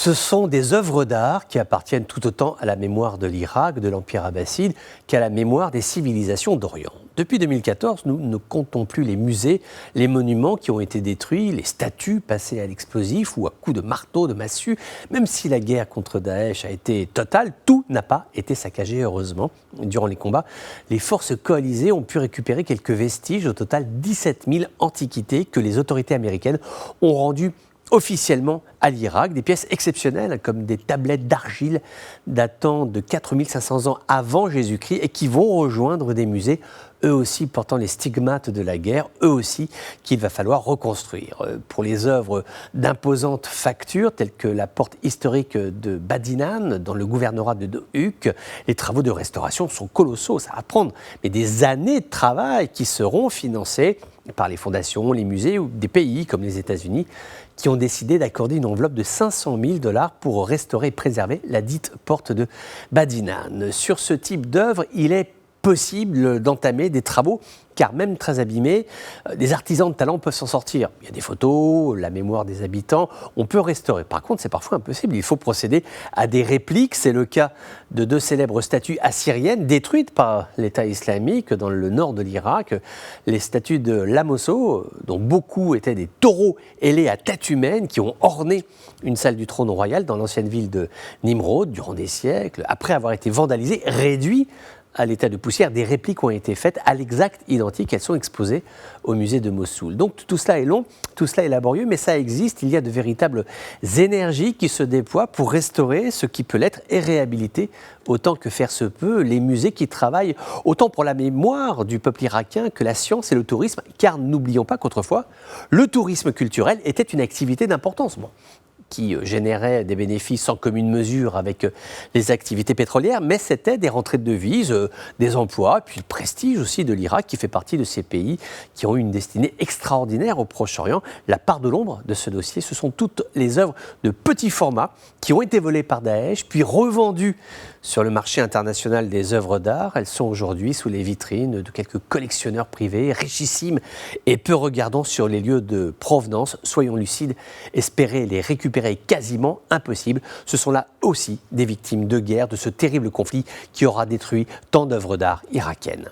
Ce sont des œuvres d'art qui appartiennent tout autant à la mémoire de l'Irak, de l'Empire abbasside, qu'à la mémoire des civilisations d'Orient. Depuis 2014, nous ne comptons plus les musées, les monuments qui ont été détruits, les statues passées à l'explosif ou à coups de marteau, de massue. Même si la guerre contre Daesh a été totale, tout n'a pas été saccagé, heureusement. Durant les combats, les forces coalisées ont pu récupérer quelques vestiges, au total 17 000 antiquités que les autorités américaines ont rendues officiellement à l'Irak, des pièces exceptionnelles comme des tablettes d'argile datant de 4500 ans avant Jésus-Christ et qui vont rejoindre des musées, eux aussi portant les stigmates de la guerre, eux aussi qu'il va falloir reconstruire. Pour les œuvres d'imposantes factures telles que la porte historique de Badinan dans le gouvernorat de Dohuk, les travaux de restauration sont colossaux, ça va prendre des années de travail qui seront financés par les fondations, les musées ou des pays comme les États-Unis qui ont décidé d'accorder une enveloppe de 500 000 $ pour restaurer et préserver la dite porte de Badinan. Sur ce type d'œuvre, il est possible d'entamer des travaux, car même très abîmés, des artisans de talent peuvent s'en sortir. Il y a des photos, la mémoire des habitants, on peut restaurer. Par contre, c'est parfois impossible, il faut procéder à des répliques. C'est le cas de deux célèbres statues assyriennes détruites par l'État islamique dans le nord de l'Irak. Les statues de Lamosso, dont beaucoup étaient des taureaux ailés à tête humaine, qui ont orné une salle du trône royal dans l'ancienne ville de Nimrod durant des siècles, après avoir été vandalisées, réduites à l'état de poussière, des répliques ont été faites à l'exact identique. Elles sont exposées au musée de Mossoul. Donc tout cela est long, tout cela est laborieux, mais ça existe. Il y a de véritables énergies qui se déploient pour restaurer ce qui peut l'être et réhabiliter autant que faire se peut les musées qui travaillent autant pour la mémoire du peuple irakien que la science et le tourisme. Car n'oublions pas qu'autrefois, le tourisme culturel était une activité d'importance. Qui générait des bénéfices sans commune mesure avec les activités pétrolières, mais c'était des rentrées de devises, des emplois, puis le prestige aussi de l'Irak qui fait partie de ces pays qui ont eu une destinée extraordinaire au Proche-Orient. La part de l'ombre de ce dossier, ce sont toutes les œuvres de petit format qui ont été volées par Daesh, puis revendues sur le marché international des œuvres d'art. Elles sont aujourd'hui sous les vitrines de quelques collectionneurs privés, richissimes et peu regardants sur les lieux de provenance. Soyons lucides, espérer les récupérer est quasiment impossible. Ce sont là aussi des victimes de guerre, de ce terrible conflit qui aura détruit tant d'œuvres d'art irakiennes.